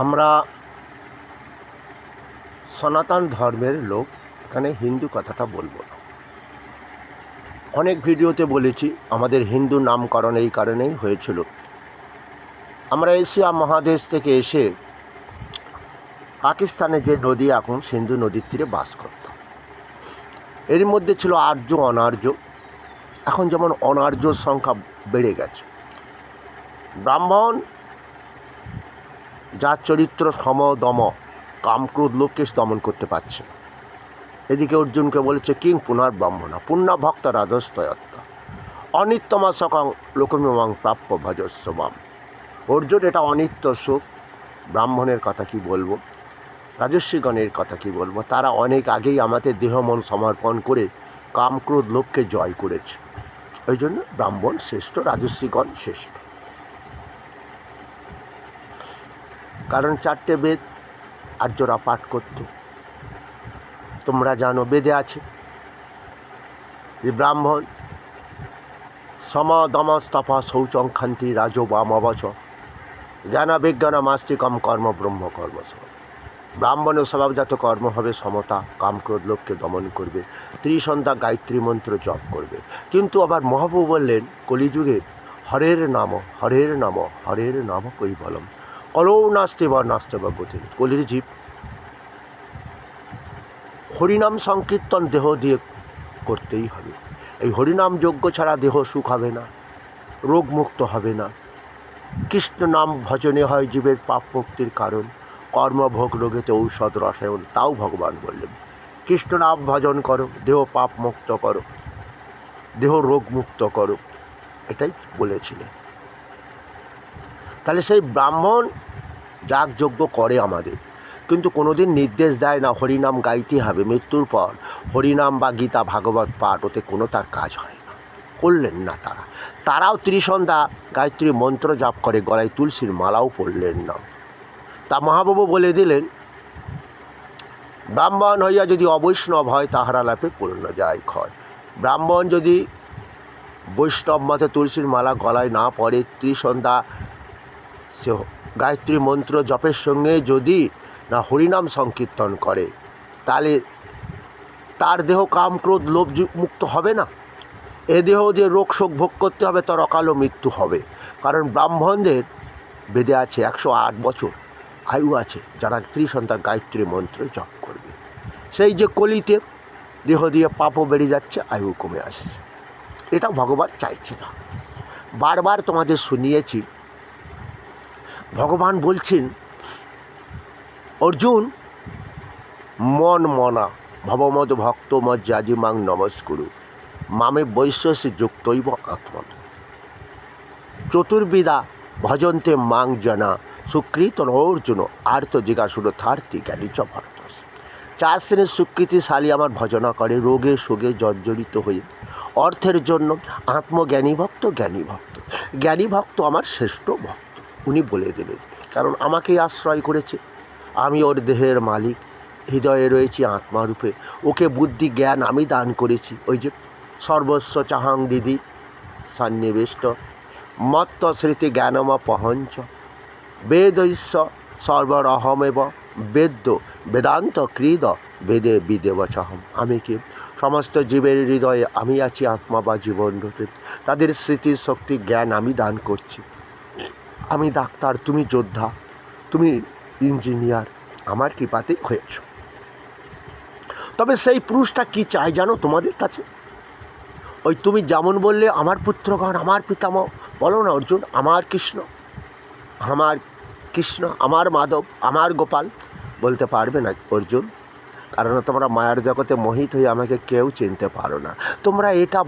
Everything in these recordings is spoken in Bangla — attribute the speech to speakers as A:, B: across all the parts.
A: আমরা সনাতন ধর্মের লোক, এখানে হিন্দু কথাটা বলবো না। অনেক ভিডিওতে বলেছি আমাদের হিন্দু নামকরণ এই কারণেই হয়েছিল, আমরা এশিয়া মহাদেশ থেকে এসে পাকিস্তানে যে নদী এখন সিন্ধু নদীর তীরে বাস করতাম। এর মধ্যে ছিল আর্য অনার্য। এখন যেমন অনার্যর সংখ্যা বেড়ে গেছে। ব্রাহ্মণ যার চরিত্র সম দম, কামক্রোধ লোভকে দমন করতে পারছে না। এদিকে অর্জুনকে বলেছে কিং পুনর ব্রাহ্মণা পুণ্য ভক্ত রাজস্তয়ত্ত অনিত্যমা সকং লোকমিমাং প্রাপ্য ভজস্ববাম। অর্জুন, এটা অনিত্য সুখ। ব্রাহ্মণের কথা কি বলবো, রাজস্বীগণের কথা কি বলবো, তারা অনেক আগেই আমাদের দেহ মন সমর্পণ করে কামক্রোধ লোভকে জয় করেছে। ওই জন্য ব্রাহ্মণ শ্রেষ্ঠ, রাজস্বীগণ শ্রেষ্ঠ। কারণ 4টে বেদ আর্যরা পাঠ করত। তোমরা জানো বেদে আছে যে ব্রাহ্মণ সম দম স্তপা শৌচং খান্তি রাজো বামবচ জ্ঞান বিজ্ঞান মাস্তিকম কর্ম ব্রহ্ম কর্ম। ব্রাহ্মণের স্বভাবজাত কর্ম হবে সমতা, কামক্রোধ লোভকে দমন করবে, ত্রিসন্ধ্যা গায়ত্রী মন্ত্র জপ করবে। কিন্তু আবার মহাপ্রভু বললেন কলিযুগে হরের নাম হরের নাম হরের নাম কৈবলম কলৌ নাস্তে বা নাস্তে বা গতি। কলির জীব হরিনাম সংকীর্তন দেহ দিয়ে করতেই হবে। এই হরিনাম যজ্ঞ ছাড়া দেহ সুখ হবে না, রোগ মুক্ত হবে না। কৃষ্ণ নাম ভজনে হয় জীবের পাপ মুক্তির কারণ, কর্মভোগ রোগেতে ঔষধ রসায়ন। তাও ভগবান বললেন কৃষ্ণ নাম ভজন করো, দেহ পাপ মুক্ত করো, দেহ রোগ মুক্ত করো, এটাই বলেছিলেন। তাহলে সেই ব্রাহ্মণ যাগযজ্ঞ করে আমাদের, কিন্তু কোনোদিন নির্দেশ দেয় না হরিনাম গাইতে হবে। মৃত্যুর পর হরিনাম বা গীতা ভাগবত পাঠ, ওতে কোনো তার কাজ হয় না, করলেন না তারা। তারাও ত্রিসন্ধ্যা গায়ত্রী মন্ত্র জাপ করে, গলায় তুলসীর মালাও পড়লেন না। তা মহাপ্রভু বলে দিলেন ব্রাহ্মণ হইয়া যদি অবৈষ্ণব হয় তাহারা লাভে পূর্ণ যায় ক্ষয়। ব্রাহ্মণ যদি বৈষ্ণব মতে তুলসীর মালা গলায় না পড়ে, ত্রিসন্ধ্যা সে গায়ত্রী মন্ত্র জপের সঙ্গে যদি না হরিনাম সংকীর্তন করে, তাহলে তার দেহ কামক্রোধ লোভ মুক্ত হবে না। এ দেহ যে রোগ শোক ভোগ করতে হবে, তার অকালও মৃত্যু হবে। কারণ ব্রাহ্মণদের বেদে আছে 108 বছর আয়ু আছে, যারা ত্রিসন্ধ্যা গায়ত্রী মন্ত্র জপ করবে। সেই যে কলিতে দেহ দিয়ে পাপও বেড়ে যাচ্ছে, আয়ু কমে আসছে, এটা ভগবান চাইছে না। বারবার তোমাদের শুনিয়েছি, ভগবান বলছেন অর্জুন মন মনা ভবমদ ভক্ত মজ্জাজি মাং নমস্কুরু মামে বৈশ্যসে যুক্তৈব আত্মত চতুর্বিদা ভজন্তে মাং জনা সুকৃত অর্জুন আর্ত জিজ্ঞাসুর থার্থী জ্ঞানী চ ভরতস। 4 শ্রেণীর সুকৃতিশালী আমার ভজনা করে, রোগে শোগে জর্জরিত হয়ে, অর্থের জন্য আত্মজ্ঞানী ভক্ত। জ্ঞানী ভক্ত, জ্ঞানী ভক্ত আমার শ্রেষ্ঠ ভক্ত। উনি বলে দিলেন, কারণ আমাকেই আশ্রয় করেছে, আমি ওর দেহের মালিক, হৃদয়ে রয়েছি আত্মারূপে, ওকে বুদ্ধি জ্ঞান আমি দান করেছি। ওই যে সর্বস্ব চাহাং দিদি সন্নিবিষ্ট মত্ত স্মৃতি জ্ঞানম পহঞ্চ বেদৈস্য সর্বরহমেব বেদ্য বেদান্ত কৃদ বেদে বিদেবচহম। আমি কি সমস্ত জীবের হৃদয়ে আমি আছি আত্মা বা জীবন রূপে, তাদের স্মৃতির শক্তি জ্ঞান আমি দান করছি। আমি ডাক্তার, তুমি যোদ্ধা, তুমি ইঞ্জিনিয়ার, আমার কৃপাতে হয়েছ। তবে সেই পুরুষটা কি চায় জানো তোমাদের কাছে? ওই তুমি যেমন বললে আমার পুত্রগণ, আমার পিতামহ, বলো না অর্জুন আমার কৃষ্ণ, আমার কৃষ্ণ, আমার মাধব, আমার গোপাল। বলতে পারবে না অর্জুন, কারণ তোমরা মায়ার জগতে মোহিত হয়ে আমাকে কেউ চিনতে পারো না। তোমরা এটা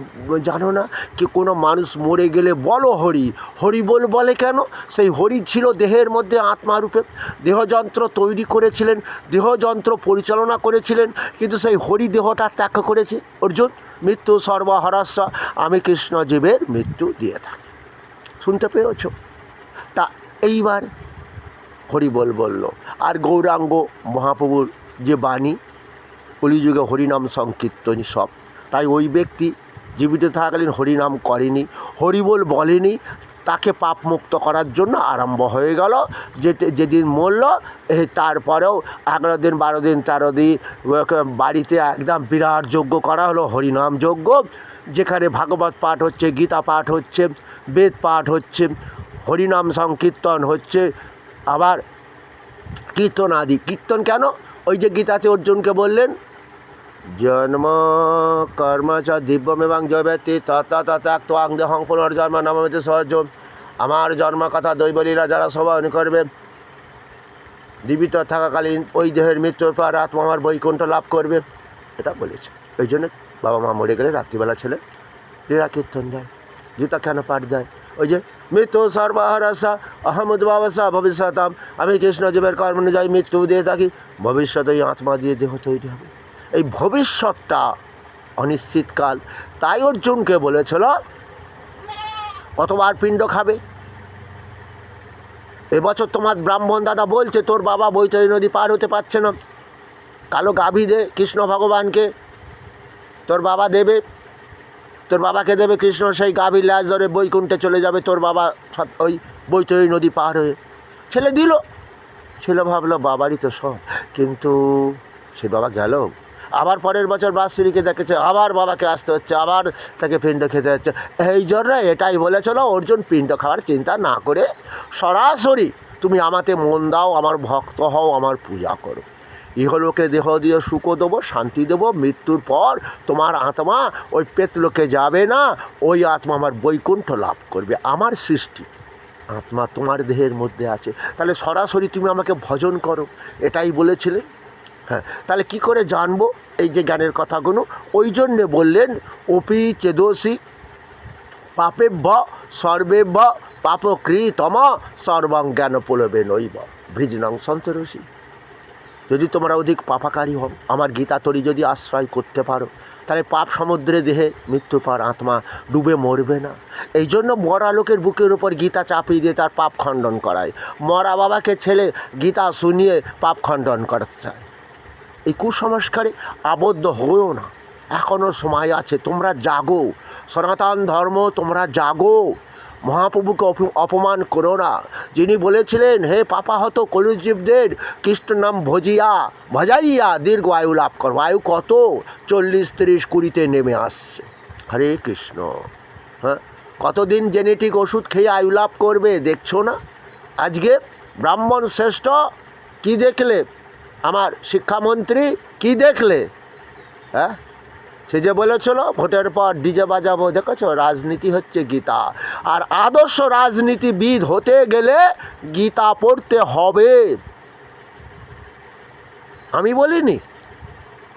A: জানো না কি কোনো মানুষ মরে গেলে বলো হরি, হরি বলে কেন? সেই হরি ছিল দেহের মধ্যে আত্মারূপে, দেহযন্ত্র তৈরি করেছিলেন, দেহযন্ত্র পরিচালনা করেছিলেন, কিন্তু সেই হরি দেহটা ত্যাগ করেছে। অর্জুন মৃত্যু সর্বহরস্ব, আমি কৃষ্ণ জীবের মৃত্যু দিয়ে থাকি। শুনতে পেয়েছ? তা এইবার হরিবল বলল। আর গৌরাঙ্গ মহাপ্রভুর যে বাণী, কলিযুগে হরিনাম সংকীর্তনী সব, তাই ওই ব্যক্তি জীবিত থাকাকালীন হরিনাম করেনি, হরিবল বলেনি, তাকে পাপ মুক্ত করার জন্য আরম্ভ হয়ে গেল। যেদিন মরল তারপরেও 11 দিন 12 দিন 13 দিন বাড়িতে একদম বিরাট যজ্ঞ করা হলো, হরিনাম যজ্ঞ, যেখানে ভাগবত পাঠ হচ্ছে, গীতা পাঠ হচ্ছে, বেদ পাঠ হচ্ছে, হরিনাম সংকীর্তন হচ্ছে, আবার কীর্তন আদি। কীর্তন কেন? ওই যে গীতাতে অর্জুনকে বললেন, জন্ম কর্ম চ দিব্যমেবাং জয়বেত্তি তত তত্যাক্ত দেহং পুনর্জন্ম নমমিতি সহজ। আমার জন্ম কথা দৈবলীলা যারা শ্রবণ করবে, জীবিত থাকাকালীন ওই দেহের মৃত্যুর পর আত্মা আমার বৈকুণ্ঠ লাভ করবে, এটা বলেছে। ওই জন্য বাবা মা মরে গেলে রাত্রিবেলা ছেলে লীলা কীর্তন দেয়, গীতা কেন পাঠ দেয়? ওই যে মৃত্যু সর্বহারাসা অহমুদ্ভাবসা ভবিষ্যতাম, আমি কৃষ্ণ জীবের কর্ম অনুযায়ী মৃত্যু দিয়ে থাকি, ভবিষ্যতে ওই আত্মা দিয়ে দেহ তৈরি হবে। এই ভবিষ্যৎটা অনিশ্চিতকাল। তাই অর্জুনকে বলেছিল কতবার পিণ্ড খাবে। এবছর তোমার ব্রাহ্মণ দাদা বলছে তোর বাবা বৈতরণী নদী পার হতে পারছে না, কালো গাভী দে কৃষ্ণ ভগবানকে, তোর বাবা দেবে, তোর বাবাকে দেবে কৃষ্ণ, সেই গাভীর লাশ ধরে বৈকুণ্ঠে চলে যাবে তোর বাবা ওই বৈতরণী নদী পার হয়ে। ছেলে দিল, ছেলে ভাবলো বাবারই তো সব, কিন্তু সে বাবা গেল। আবার পরের বছর বাৎসরিকে দেখেছে, আবার বাবাকে আসতে হচ্ছে, আবার তাকে পিণ্ড খেতে হচ্ছে। এই জন্য এটাই বলেছিল অর্জুন, পিণ্ড খাওয়ার চিন্তা না করে সরাসরি তুমি আমাতে মন দাও, আমার ভক্ত হও, আমার পূজা করো, ইহলোকে দেহ দিয়ে সুখ দেবো, শান্তি দেবো, মৃত্যুর পর তোমার আত্মা ওই পেতলোকে যাবে না, ওই আত্মা আমার বৈকুণ্ঠ লাভ করবে। আমার সৃষ্টি আত্মা তোমার দেহের মধ্যে আছে, তাহলে সরাসরি তুমি আমাকে ভজন করো, এটাই বলেছিলেন। হ্যাঁ, তাহলে কি করে জানবো এই যে জ্ঞানের কথাগুলো? ওই জন্যে বললেন অপি চেদসি পাপেভ্য সর্বেভ্য পাপকৃতম সর্বং জ্ঞান পুলবে নৈব বৃজনং সন্তরসি। যদি তোমরা অধিক পাপাকারী হও, আমার গীতা তরি যদি আশ্রয় করতে পারো, তাহলে পাপ সমুদ্রে দেহে মৃত্যুর পর আত্মা ডুবে মরবে না। এই জন্য মরা লোকের বুকের উপর গীতা চাপিয়ে দিয়ে তার পাপ খণ্ডন করায়। মরা বাবাকে ছেলে গীতা শুনিয়ে পাপ খণ্ডন করতে চায়। এই কুসংস্কারে আবদ্ধ হও না, এখনও সময় আছে, তোমরা জাগো, সনাতন ধর্ম তোমরা জাগো, মহাপ্রভুকে অপমান করো না। যিনি বলেছিলেন হে পাপাহত কলিজীবদের কৃষ্ণ নাম ভজাইয়া দীর্ঘ আয়ু লাভ করো। আয়ু কত? 40, 30, 20-তে নেমে আসছে। হরে কৃষ্ণ। হ্যাঁ, কতদিন জেনেটিক ওষুধ খেয়ে আয়ু লাভ করবে দেখছো না? আজকে ব্রাহ্মণ শ্রেষ্ঠ কি দেখলে? আমার শিক্ষামন্ত্রী কি দেখলে? হ্যাঁ, সে যে বলেছিল ভোটের পর ডিজে বাজাবো, দেখেছো? রাজনীতি হচ্ছে গীতা। আর আদর্শ রাজনীতিবিদ হতে গেলে গীতা পড়তে হবে। আমি বলিনি,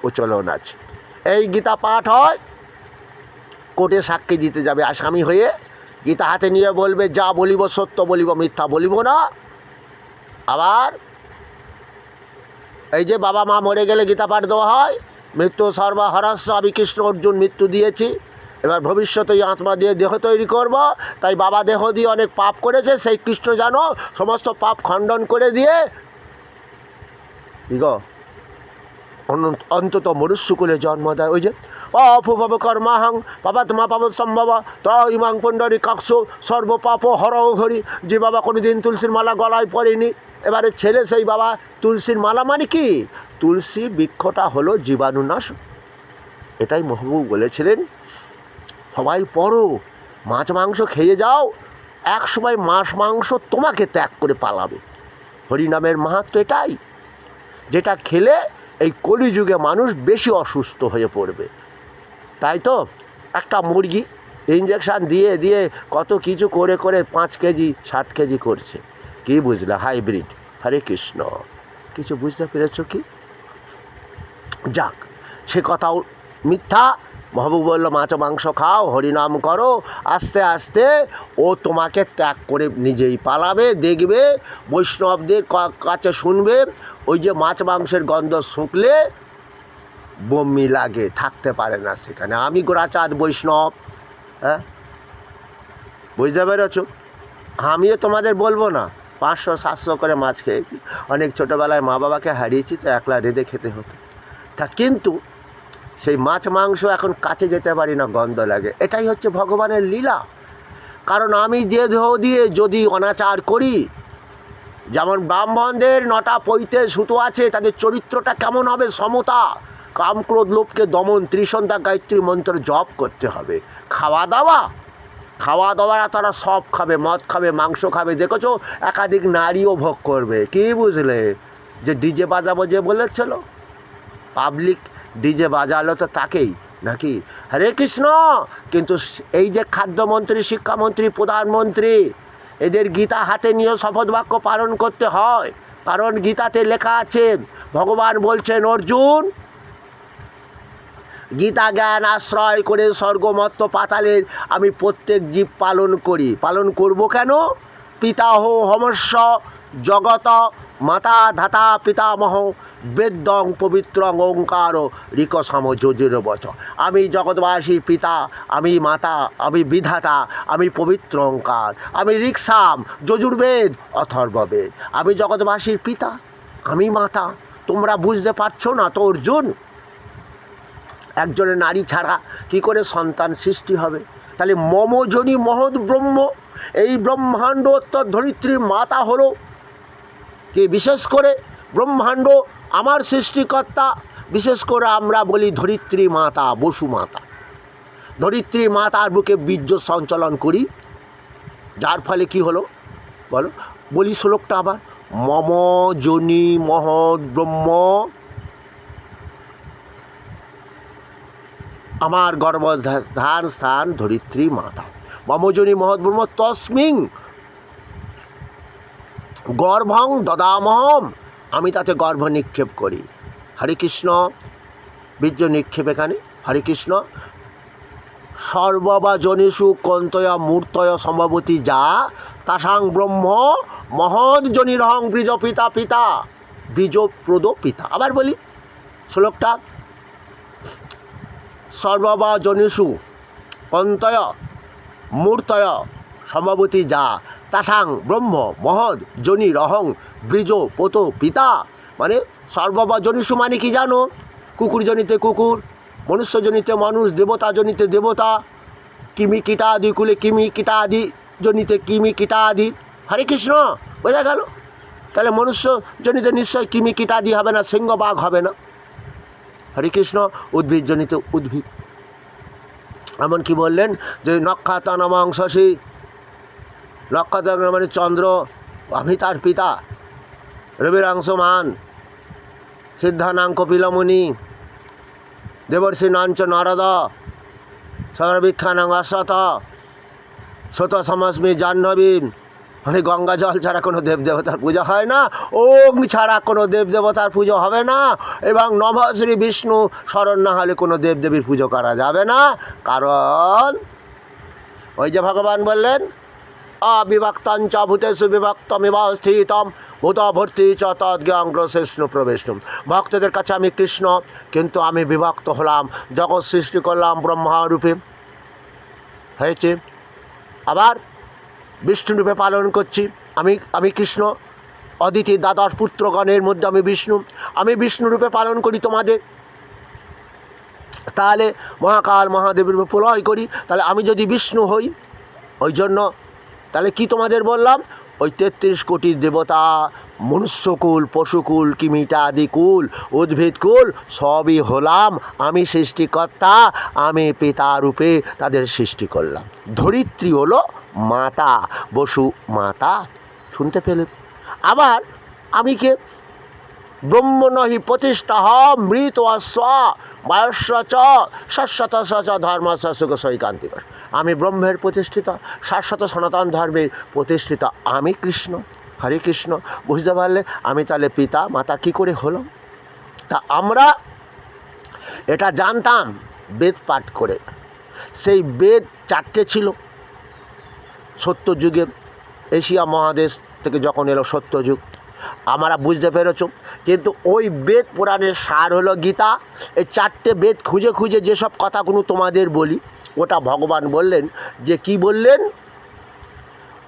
A: প্রচলন আছে। এই গীতা পাঠ হয়, কোর্টে সাক্ষী দিতে যাবে আসামি হয়ে, গীতা হাতে নিয়ে বলবে যা বলিব সত্য বলিব, মিথ্যা বলিব না। আবার এই যে বাবা মা মরে গেলে গীতা পাঠ দেওয়া হয়, মৃত্যু সর্বহারাস্য, আমি কৃষ্ণ অর্জুন মৃত্যু দিয়েছি, এবার ভবিষ্যতে আত্মা দিয়ে দেহ তৈরি করব, তাই বাবা দেহ দিয়ে অনেক পাপ করেছে, সেই কৃষ্ণ জানো সমস্ত পাপ খণ্ডন করে দিয়ে গো অন্তত মনুষ্যকুলে জন্ম দেয়। ওই যে অপুভব কর্মাহং পাপাত্মা পাপ সম্ভব ত্রিমাং পুণ্ডরী কাক্ষ সর্বপাপ হর হরি। যে বাবা কোনোদিন তুলসীর মালা গলায় পড়েনি, এবারে ছেলে সেই বাবা তুলসীর মালা, মানে কি? তুলসী বৃক্ষটা হলো জীবাণুনাশ। এটাই মহাপ্রভু বলেছিলেন, সবাই পড়ো, মাছ মাংস খেয়ে যাও, এক সময় মাছ মাংস তোমাকে ত্যাগ করে পালাবে। হরিনামের মাহাত্ম্য এটাই, যেটা খেলে এই কলিযুগে মানুষ বেশি অসুস্থ হয়ে পড়বে। তাই তো একটা মুরগি ইঞ্জেকশান দিয়ে দিয়ে কত কিছু করে করে 5 কেজি 7 কেজি করছে। কি বুঝলে? হাইব্রিড। হরে কৃষ্ণ। কিছু বুঝতে পেরেছ কি? যাক, সে কথাও মিথ্যা। মহাপ্রভু বলল মাছ মাংস খাও, হরিনাম করো, আস্তে আস্তে ও তোমাকে ত্যাগ করে নিজেই পালাবে। দেখবে বৈষ্ণবদের কাছে শুনবে, ওই যে মাছ মাংসের গন্ধ শুঁকলে বমি লাগে, থাকতে পারে না সেখানে। আমি গোরাচাঁদ বৈষ্ণব। হ্যাঁ, বুঝতে পেরেছ? আমিও তোমাদের বলবো না 500-700 করে মাছ খেয়েছি, অনেক ছোটোবেলায় মা বাবাকে হারিয়েছি, তো একলা রেঁধে খেতে হতো। তা কিন্তু সেই মাছ মাংস এখন কাছে যেতে পারি না, গন্ধ লাগে। এটাই হচ্ছে ভগবানের লীলা। কারণ আমি যে দেহ দিয়ে যদি অনাচার করি, যেমন ব্রাহ্মণদের 9টা পৈতে সুতো আছে, তাদের চরিত্রটা কেমন হবে? সমতা, কাম ক্রোধ লোভকে দমন, ত্রিসন্ধ্যা গায়ত্রী মন্ত্র জপ করতে হবে। খাওয়া দাওয়া তারা সব খাবে, মদ খাবে, মাংস খাবে, দেখেছো একাধিক নারীও ভোগ করবে। কি বুঝলে? যে ডিজে বাজাবো যে বলেছিল, পাবলিক ডিজে বাজালো তো তাকেই নাকি? হরে কৃষ্ণ। কিন্তু এই যে খাদ্যমন্ত্রী, শিক্ষামন্ত্রী, প্রধানমন্ত্রী, এদের গীতা হাতে নিয়ে শপথ বাক্য পালন করতে হয়। কারণ গীতাতে লেখা আছে, ভগবান বলছেন অর্জুন, গীতা জ্ঞান আশ্রয় করে স্বর্গমত্ত পাতালের আমি প্রত্যেক জীব পালন করব কেন? পিতাহ হমস্য জগত মাতা ধাতা পিতামহ বেদং পবিত্রং ওঙ্কার ঋকসম যজুর বচ। আমি জগৎবাসীর পিতা, আমি মাতা, আমি বিধাতা, আমি পবিত্র ওঙ্কার, আমি ঋকসাম যজুর্বেদ অথর্ববেদ। আমি জগৎবাসীর পিতা, আমি মাতা। তোমরা বুঝতে পারছো না তো অর্জুন? একজনের নারী ছাড়া কি করে সন্তান সৃষ্টি হবে? তাহলে মমজনী মহৎ ব্রহ্ম, এই ব্রহ্মাণ্ড উত্তর ধরিত্রীর মাতা হলো কি? বিশেষ করে ব্রহ্মাণ্ড আমার সৃষ্টিকর্তা। বিশেষ করে আমরা বলি ধরিত্রী মাতা, বসু মাতা। ধরিত্রী মাতার বুকে বীর্য সঞ্চালন করি, যার ফলে কি হলো বলো? বলি শ্লোকটা আবার, মম যোনি মহৎ ব্রহ্ম, আমার গর্ভধান স্থান ধরিত্রী মাতা। মমজনী মহৎ ব্রহ্ম তস্মিং গর্ভং দদামহম, আমি তাতে গর্ভ নিক্ষেপ করি। হরে কৃষ্ণ। বীর্য নিক্ষেপ এখানে। হরে কৃষ্ণ। সর্ববা জনিষু কন্তয়া মূর্তয় সম্ভবতী যা তাসাং ব্রহ্ম মহৎ জনিরহং বীজ পিতা পিতা বীজপ্রদ পিতা। আবার বলি শ্লোকটা, সর্ববা জনিষু কন্তয় মূর্তয় সম্ভবতী যা তাসাং ব্রহ্ম মহৎ জনিরহং বীজ পোত পিতা। মানে সর্ববা জনিষু মানে কি জানো? কুকুর জনিতে কুকুর, মনুষ্য জনিতে মানুষ, দেবতা জনিতে দেবতা, কিমি কীটাদি কুলে কিমি কীটাদি জনিতে কিমি কীটাদি। হরে কৃষ্ণ। বোঝা গেল? তাহলে মনুষ্য জনিতে নিশ্চয় কিমি কীটাদি হবে না, সিংহ বাঘ হবে না। হরে কৃষ্ণ। উদ্ভিদ জনিতে উদ্ভিদ। এমন কি বললেন যে নক্ষত্র নামাং শশী, নক্ষত্র মানে চন্দ্র, আমি তার পিতা। রবিরাংশমান সিদ্ধানাং কপিলমুনি, দেবর্ষি নাঞ্চ নারদ, সর্বীক্ষানাং অশ্বত, শত সমস্মি জাহ্নবীন। মানে গঙ্গা জল ছাড়া কোনো দেবদেবতার পূজা হয় না, ওম ছাড়া কোনো দেবদেবতার পুজো হবে না, এবং নভ শ্রী বিষ্ণু স্মরণ না হলে কোনো দেবদেবীর পুজো করা যাবে না। কারণ ওই যে ভগবান বললেন, অবিভক্তঞ্চ ভূতেষু বিভক্তমিব স্থিতম ভূত ভর্তি চ তদ্জ্ঞাগ্রশেষ্ণু প্রবেশনম। ভক্তদের কাছে আমি কৃষ্ণ, কিন্তু আমি বিভক্ত হলাম, জগৎ সৃষ্টি করলাম ব্রহ্মারূপে হয়েছে, আবার বিষ্ণুরূপে পালন করছি। আমি কৃষ্ণ, অদিতি দ্বাদশ পুত্রগণের মধ্যে আমি বিষ্ণু, আমি বিষ্ণুরূপে পালন করি তোমাদের। তাহলে মহাকাল মহাদেবের রূপে প্রলয় করি। তাহলে আমি যদি বিষ্ণু হই, ওই জন্য তাহলে কি তোমাদের বললাম, ওই 33 কোটি দেবতা, মনুষ্যকুল, পশুকুল, কিমিটা আদি কুল, উদ্ভিদকুল সবই হলাম আমি সৃষ্টিকর্তা, আমি পিতা রূপে তাদের সৃষ্টি করলাম। ধরিত্রী হলো মাতা, বসু মাতা। শুনতে পেলে? আবার আমি কে? ব্রহ্ম নহি প্রতিষ্ঠা মৃত অস্ব বায়স্য চ শাশ্বত চ ধর্মস্য সুখ সৈকান্তিক। আমি ব্রহ্মের প্রতিষ্ঠিত, শাশ্বত সনাতন ধর্মের প্রতিষ্ঠিত আমি কৃষ্ণ। হরে কৃষ্ণ। বুঝতে পারলে? আমি তাহলে পিতা মাতা কী করে হলাম? তা আমরা এটা জানতাম বেদ পাঠ করে। সেই বেদ 4টে ছিল সত্যযুগে, এশিয়া মহাদেশ থেকে যখন এলো সত্যযুগ, আমরা বুঝতে পেরেছ। কিন্তু ওই বেদ পুরাণের সার হলো গীতা। এই 4টে বেদ খুঁজে খুঁজে যেসব কথাগুলো তোমাদের বলি, ওটা ভগবান বললেন যে কি বললেন?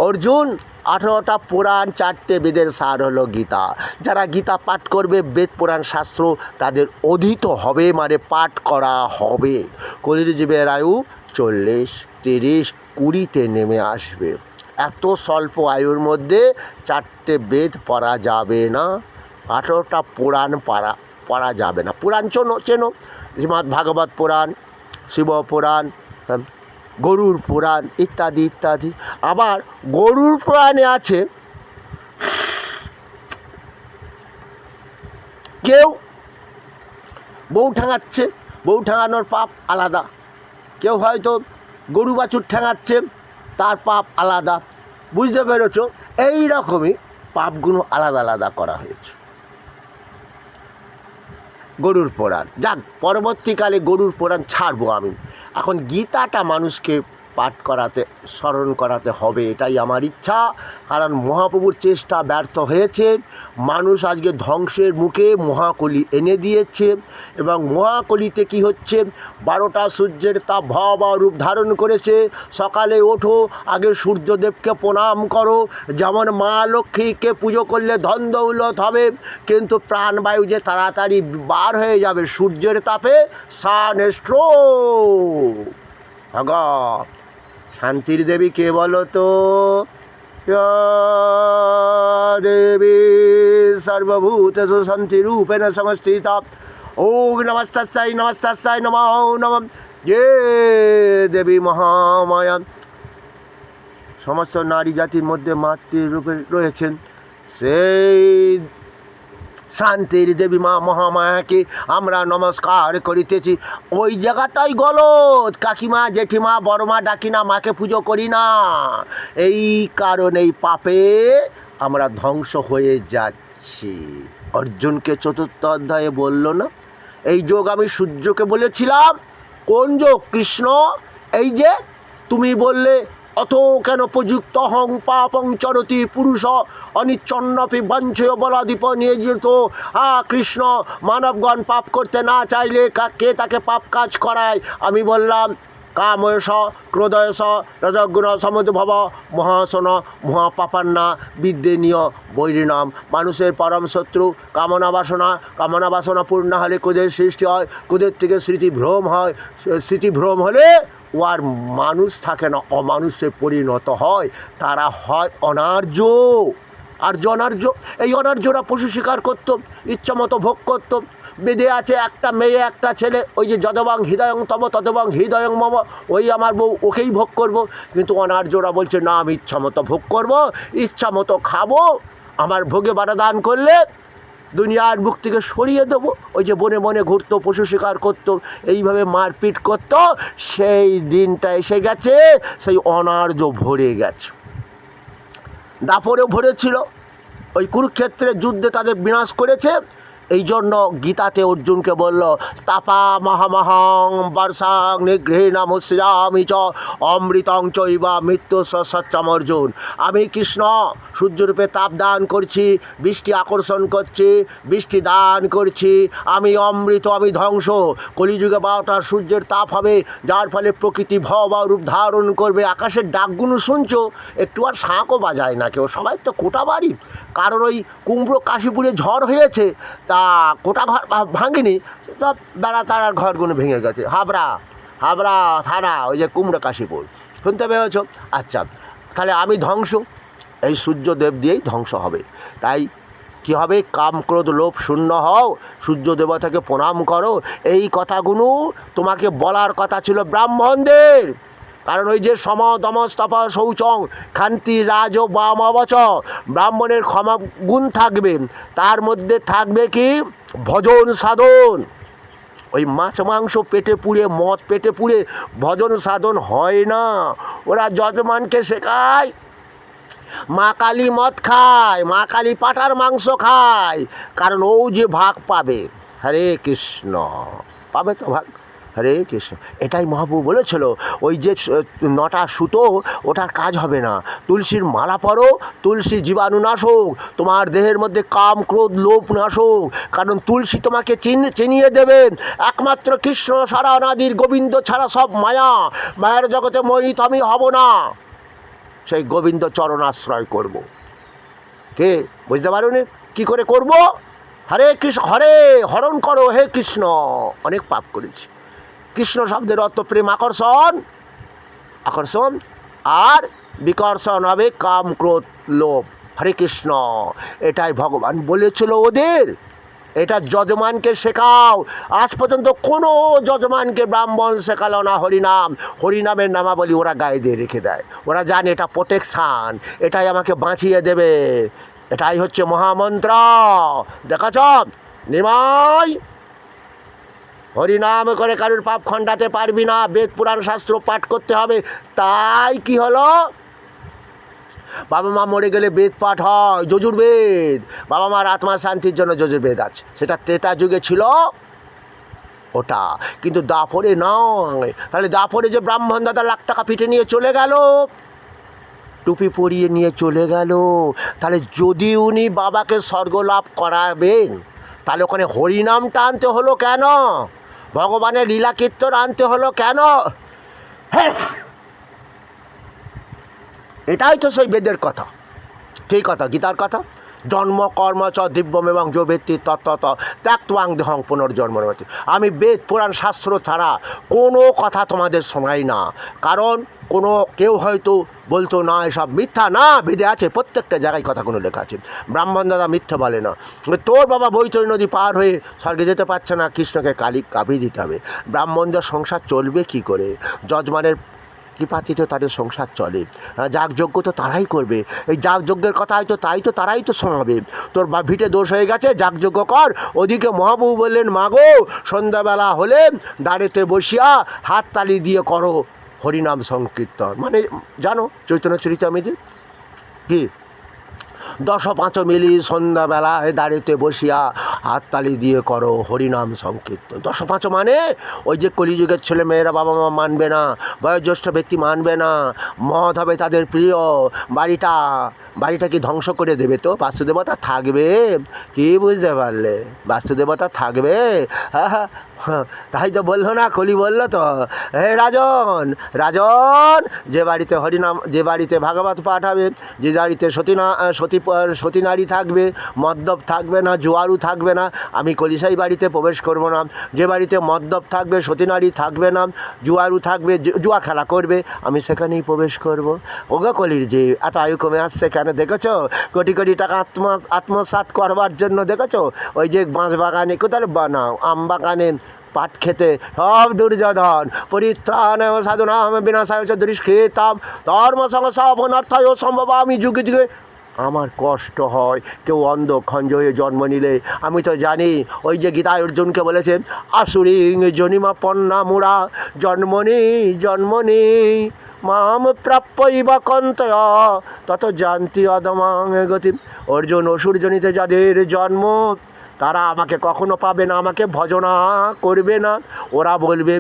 A: অর্জুন, 18টা পুরাণ, 4টে বেদের সার হলো গীতা। যারা গীতা পাঠ করবে, বেদ পুরাণ শাস্ত্র তাদের অধীত হবে, মানে পাঠ করা হবে। কলির জীবের আয়ু 40। 30-20-তে নেমে আসবে। এত স্বল্প আয়ুর মধ্যে 4টে বেদ পড়া যাবে না, 18টা পুরাণ পড়া যাবে না। পুরাণ চেনো, শ্রীমদ্ ভাগবত পুরাণ, শিব পুরাণ, গরুর পুরাণ ইত্যাদি ইত্যাদি। আবার গরুর পুরাণে আছে কেউ বউ ঠ্যাঙাচ্ছে, বউ ঠ্যাঙানোর পাপ আলাদা। কেউ হয়তো গরু বাছুর ঠ্যাঙাচ্ছে, তার পাপ আলাদা। বুঝতে পেরেছ? এই রকমই পাপগুলো আলাদা আলাদা করা হয়েছে। গরুর পুরাণ যাক, পরবর্তীকালে গরুর পুরাণ ছাড়বো আমি। এখন গীতাটা মানুষকে পাঠ করাতে, স্মরণ করাতে হবে, এটাই আমার ইচ্ছা। কারণ মহাপ্রভুর চেষ্টা ব্যর্থ হয়েছে। মানুষ আজকে ধ্বংসের মুখে মহাকলি এনে দিয়েছে। এবং মহাকলিতে কি হচ্ছে, 12টা সূর্যের তাপ ভয়াবহ রূপ ধারণ করেছে। সকালে ওঠো, আগে সূর্যদেবকে প্রণাম করো। যেমন মা লক্ষ্মীকে পুজো করলে ধন দৌলত হবে, কিন্তু প্রাণবায়ু যে তাড়াতাড়ি বার হয়ে যাবে সূর্যের তাপে, সানস্ট্রোক। ভগবান শান্তির দেবী কে বলো তো? দেবী সর্বভূতেষু শান্তিরূপেণ সংস্থিতা। ওম নমস্তস্যৈ নমস্তস্যৈ নমো নমঃ। যে দেবী মহামায়া সমস্ত নারী জাতির মধ্যে মাতৃরূপে রয়েছেন, সেই শান্তির দেবী মা মহামায়াকে আমরা নমস্কার করিতেছি। ওই জায়গাটাই গলত। কাকিমা, জেঠিমা, বড়মা ডাকি না, মাকে পুজো করি না। এই কারণেই পাপে আমরা ধ্বংস হয়ে যাচ্ছি। অর্জুনকে 4র্থ অধ্যায়ে বলল না, এই যোগ আমি সূর্যকে বলেছিলাম। কোন যোগ? কৃষ্ণ। এই যে তুমি বললে অত কেন প্রযুক্ত হং পাপং চরতি পুরুষ অনিচ্ছন্নপি বাঞ্ছয় বলাদীপ নিয়ে যেত। কৃষ্ণ মানবগণ পাপ করতে না চাইলে কে তাকে পাপ কাজ করায়? আমি বললাম কাময়স ক্রোধয়স রজগুণ সমুদ্ভব মহাসন মহাপাপান্না বিদ্বেনীয় বৈরিণাম। মানুষের পরম শত্রু কামনা বাসনা পূর্ণ হলে ক্রোধের সৃষ্টি হয়, ক্রোধের থেকে স্মৃতিভ্রম হয়, স্মৃতিভ্রম হলে ও আর মানুষ থাকে না, অমানুষে পরিণত হয়। তারা হয় অনার্য। অনার্য, এই অনার্যরা পশু শিকার করত, ইচ্ছামতো ভোগ করত। বেদে আছে একটা মেয়ে একটা ছেলে, ওই যে যদবাং হৃদয়ং তব তদবাং হৃদয়ং মম, ওই আমার বউ, ওকেই ভোগ করব। কিন্তু অনার্যরা বলছে না, আমি ইচ্ছামতো ভোগ করব, ইচ্ছামতো খাবো, আমার ভোগে বাধা দান করলে দুনিয়ার বুক থেকে সরিয়ে দেবো। ওই যে বনে বনে ঘুরতো, পশু শিকার করতো, এইভাবে মারপিট করতো। সেই দিনটা এসে গেছে, সেই অনার্য ভরে গেছে। দাপরেও ভরেছিল, ওই কুরুক্ষেত্রের যুদ্ধে তাদের বিনাশ করেছে। এই জন্য গীতাতে অর্জুনকে বলল, তাপা মহামহং বর্ষাং নিগৃহীণামুষ্যামি চ অমৃতং চৈবা মৃত্যু সচ্চম। অর্জুন, আমি কৃষ্ণ সূর্যরূপে তাপ দান করছি, বৃষ্টি আকর্ষণ করছি, বৃষ্টি দান করছি। আমি অমৃত, আমি ধ্বংস। কলিযুগে 12টা সূর্যের তাপ হবে, যার ফলে প্রকৃতি ভয়াবহ রূপ ধারণ করবে। আকাশের ডাকগুলো শুনছো, একটু আর শাঁখও বাজায় না কেউ, সবাই তো কোটা বাড়ি। কারণ ওই কুমড়ো কাশীপুরে ঝড় হয়েছে, তা কোটা ঘর ভাঙেনি, সব বেড়া তারার ঘরগুলো ভেঙে গেছে। হাবড়া থানা, ওই যে কুমড়ো কাশীপুর, শুনতে পেয়েছ? আচ্ছা, তাহলে আমি ধ্বংস, এই সূর্যদেব দিয়েই ধ্বংস হবে। তাই কী হবে? কাম ক্রোধ লোভ শূন্য হও, সূর্য দেবতাকে প্রণাম করো। এই কথাগুলো তোমাকে বলার কথা ছিল ব্রাহ্মণদের। কারণ ওই যে সম দম স্তপ শৌচং খান্তি রাজ বামবচ, ব্রাহ্মণের ক্ষমা গুণ থাকবে, তার মধ্যে থাকবে কি? ভজন সাধন। ওই মাছ মাংস পেটে পুড়ে, মদ পেটে পুড়ে ভজন সাধন হয় না। ওরা যজমানকে শেখায় মা কালী মদ খায়, মা কালী পাটার মাংস খায়, কারণ ও যে ভাগ পাবে। হরে কৃষ্ণ, পাবে তো ভাগ। হরে কৃষ্ণ, এটাই মহাপ্রভু বলেছিল। ওই যে 9টা সুতো, ওটার কাজ হবে না। তুলসীর মালা পরো, তুলসী জীবাণু নাশক, তোমার দেহের মধ্যে কাম ক্রোধ লোভ নাশক। কারণ তুলসী তোমাকে চিনিয়ে দেবে, একমাত্র কৃষ্ণ সারা অনাদির, গোবিন্দ ছাড়া সব মায়া, মায়ের জগতে মোহিত আমি হব না, সেই গোবিন্দ চরণ আশ্রয় করব। কে বুঝতে পারোনি কী করে করব? হরে কৃষ্ণ, হরে হরণ করো, হে কৃষ্ণ। অনেক পাপ করেছি। কৃষ্ণ শব্দের অর্থ প্রেম আকর্ষণ, আকর্ষণ, আর বিকর্ষণ হবে কাম ক্রোধ লোভ। হরে কৃষ্ণ, এটাই ভগবান বলেছিল ওদের। এটা যজমানকে শেখাও। আজ পর্যন্ত কোনো যজমানকে ব্রাহ্মণ শেখালো না হরিনাম। হরিনামের নামাবলী ওরা গায়ে দিয়ে রেখে দেয়। ওরা জানে এটা প্রোটেকশান, এটাই আমাকে বাঁচিয়ে দেবে, এটাই হচ্ছে মহামন্ত্র। দেখাছ নিমাই, হরিনাম করে কারুর পাপ খণ্ডাতে পারবি না, বেদ পুরাণ শাস্ত্র পাঠ করতে হবে। তাই কি হলো, বাবা মা মরে গেলে বেদ পাঠ হয়, যজুর্বেদ। বাবা মার আত্মার শান্তির জন্য যজুর্বেদ আছে, সেটা ত্রেতা যুগে ছিল ওটা, কিন্তু দাপরে নয়। তাহলে দাপরে যে ব্রাহ্মণ দাদা লাখ টাকা পিঠে নিয়ে চলে গেল, টুপি পরিয়ে নিয়ে চলে গেল, তাহলে যদি উনি বাবাকে স্বর্গ লাভ করাবেন, তাহলে ওখানে হরিনামটা আনতে হলো কেন? ভগবানের লীলা কীর্তন আনতে হলো কেন? এটাই তো সেই বেদের কথা, সেই কথা গীতার কথা। জন্ম কর্ম চ দিব্যম এবং যো ব্যক্তি তত্ত্বত ত্যাক্তোয়াং দেহং পুনর্জন্মরতি। আমি বেদ পুরাণ শাস্ত্র ছাড়া কোনো কথা তোমাদের শোনাই না। কারণ কোনো কেউ হয়তো বলতো না এসব মিথ্যা, না, বেদে আছে, প্রত্যেকটা জায়গায় কথাগুলো লেখা আছে। ব্রাহ্মণ দাদা মিথ্যা বলে না। তোর বাবা বৈতরণী নদী পার হয়ে স্বর্গে যেতে পারছে না, কৃষ্ণকে কাঁপিয়ে দিতে হবে। ব্রাহ্মণদের সংসার চলবে কি করে? যজমানের কৃপাতিত তাদের সংসার চলে। যাগযজ্ঞ তো তারাই করবে, এই যাগযজ্ঞের কথা হয়তো তারাই তো শোনাবে। তোর ভিটে দোষ হয়ে গেছে, যাগযজ্ঞ কর। ওদিকে মহাপ্রভু বললেন, মাগো সন্ধ্যাবেলা হলে দাঁড়েতে বসিয়া হাততালি দিয়ে করো হরিনাম সংকীর্তন। মানে জানো চৈতন্য চরিতামৃতে কি 10-5 মিলি সন্ধ্যাবেলায় দাঁড়িতে বসিয়া হাততালি দিয়ে করো হরিনাম সংকীর্তন। 10-5 মানে ওই যে কলিযুগের ছেলে মেয়েরা বাবা মা মানবে না, বয়োজ্যেষ্ঠ ব্যক্তি মানবে না, মদ হবে তাদের প্রিয়, বাড়িটা কি ধ্বংস করে দেবে? তো বাস্তুদেবতা থাকবে, কি বুঝতে পারলে? বাস্তুদেবতা থাকবে। হ্যাঁ হ্যাঁ, তাই তো বললো না, কলি বললো তো, হে রাজন, যে বাড়িতে হরিনাম, যে বাড়িতে ভাগবত পাঠ হবে, যে বাড়িতে সতী নারী থাকবে, মদ্যপ থাকবে না, জুয়ারু থাকবে না, আমি কলিসাই বাড়িতে প্রবেশ করব না। যে বাড়িতে মদ্যপ থাকবে, সতী নারী থাকবে না, জুয়ারু থাকবে, জুয়া খেলা করবে, আমি সেখানেই প্রবেশ করব। ওগো কলির যে এত আয়ু কমে আসছে কেন দেখেছো? কোটি কোটি টাকা আত্মসাৎ করবার জন্য দেখেছো? ওই যে বাঁশ বাগানে, কোথায় বানাও আম বাগানে পাট খেতে সব দুর্যোধন, পরিত্রাণ সাধনাম বিনাশায় দুষ্কৃতাম ধর্ম সংস্থাপনার্থায় সম্ভব আমি যুগে যুগে। আমার কষ্ট হয় কেউ অন্ধ খঞ্জ হয়ে জন্ম নিলে। আমি তো জানি, ওই যে গীতায় অর্জুনকে বলেছে, আসুরিং জনিমা পন্না মুড়া জন্মনি মাম প্রাপ্যইব কন্তয় তত জানতি অদমাং গতি। অর্জুন, অসুরজনিতে যাদের জন্ম, তারা আমাকে কখনো পাবে না, আমাকে ভজনা করবে না। ওরা বলবে,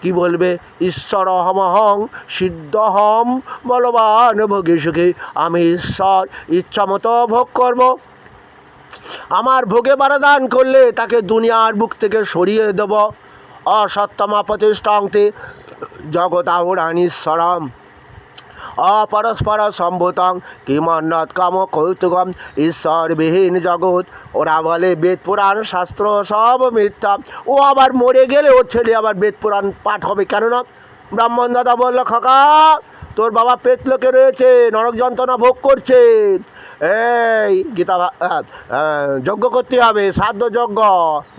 A: কি বলবে? ঈশ্বর অহমহং সিদ্ধহম বলবান ভোগী সুখী। আমি ঈশ্বর, ইচ্ছা মতো ভোগ করব। আমার ভোগে বারাদান করলে তাকে দুনিয়ার বুক থেকে সরিয়ে দেব। অসত্যমা প্রতিষ্ঠাংতে জগতাহুরানীশ্বরম অপরস্পর সম্ভূতং কিমন্নত কাম কৌতুকম ঈশ্বরবিহীন জগৎ। ওরা বলে বেদ পুরাণ শাস্ত্র সব মিথ্যা। ও আবার মরে গেলে ওর ছেলে আবার বেদ পুরাণ পাঠ হবে কেন না? ব্রাহ্মণ দাদা বলল, খোকা তোর বাবা পেতলোকে রয়েছে, নরক যন্ত্রণা ভোগ করছে, এই গীতা যজ্ঞ করতে হবে, শ্রাদ্ধ যজ্ঞ,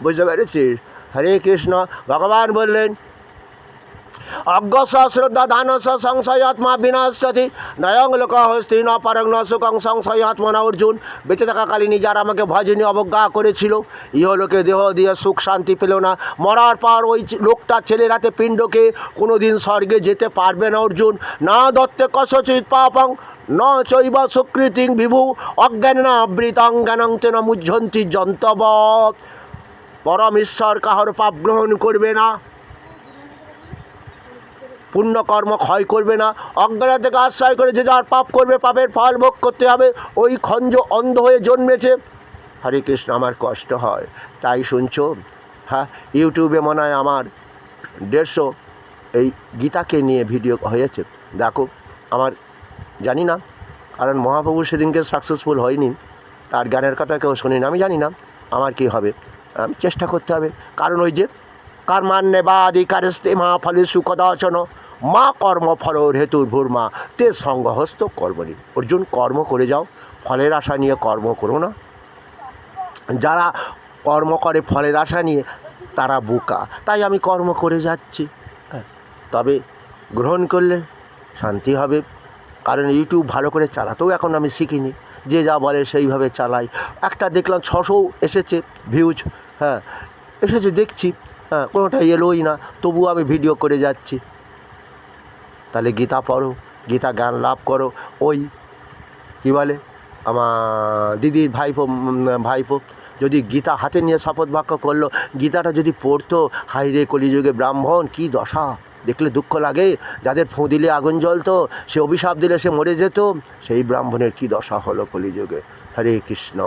A: বুঝতে পেরেছিস? হরে কৃষ্ণ। ভগবান বললেন, অজ্ঞস শ্রদ্ধা দানস সংশয়াত্মা বিনাশতি নয়ং লোক হস্তি ন পরং ন সুখং সংশয়াত্মা না। অর্জুন, বেঁচে থাকাকালীন যারা আমাকে ভজনী অবজ্ঞা করেছিল, ইহলোকে দেহ দিয়ে সুখ শান্তি পেল না, মরার পর ওই লোকটা ছেলের হাতে পিণ্ডকে কোনো দিন স্বর্গে যেতে পারবে না। অর্জুন, না দত্তে কসচিৎ পাপং ন চৈব সুকৃতিং বিভু অজ্ঞান আবৃতং জ্ঞানং তেন মুহ্যন্তি জন্তব। পরম ঈশ্বর কাহার পাপ গ্রহণ করবে না, পুণ্যকর্ম ক্ষয় করবে না। অজ্ঞান থেকে আশ্রয় করে যে যার পাপ করবে, পাপের ফল ভোগ করতে হবে। ওই খঞ্জ অন্ধ হয়ে জন্মেছে। হরে কৃষ্ণ, আমার কষ্ট হয়। তাই শুনছো, হ্যাঁ, ইউটিউবে মনে হয় আমার 150 এই গীতাকে নিয়ে ভিডিও হয়েছে। দেখো, আমার জানি না, কারণ মহাপ্রভু সেদিনকে সাকসেসফুল হয়নি, তার জ্ঞানের কথা কেউ শুনিনি। আমি জানি না আমার কী হবে, চেষ্টা করতে হবে। কারণ ওই যে কর্মান্যবাধিকারস্তে মা ফলে সুকদাচন মা কর্মফল হেতুর ভূর্মা তে সঙ্গহস্ত কর্মণি। অর্জুন, কর্ম করে যাও, ফলের আশা নিয়ে কর্ম করো না। যারা কর্ম করে ফলের আশা নিয়ে তারা বোকা। তাই আমি কর্ম করে যাচ্ছি। তবে গ্রহণ করলে শান্তি হবে, কারণ ইউটিউব ভালো করে চালাতেও এখন আমি শিখিনি, যে যা বলে সেইভাবে চালাই। একটা দেখলাম 600 এসেছে ভিউজ, হ্যাঁ এসেছে দেখছি, হ্যাঁ কোনোটা এলোই না, তবুও আমি ভিডিও করে যাচ্ছি। তাহলে গীতা পড়ো, গীতা জ্ঞান লাভ করো। ওই কী বলে আমার দিদির ভাইপো যদি গীতা হাতে নিয়ে শপথ বাক্য করলো, গীতাটা যদি পড়তো, হাই রে কলিযুগে ব্রাহ্মণ কী দশা, দেখলে দুঃখ লাগে। যাদের ফোঁ দিলে আগুন জ্বলতো, সে অভিশাপ দিলে সে মরে যেত, সেই ব্রাহ্মণের কী দশা হলো কলিযুগে। হরে কৃষ্ণ।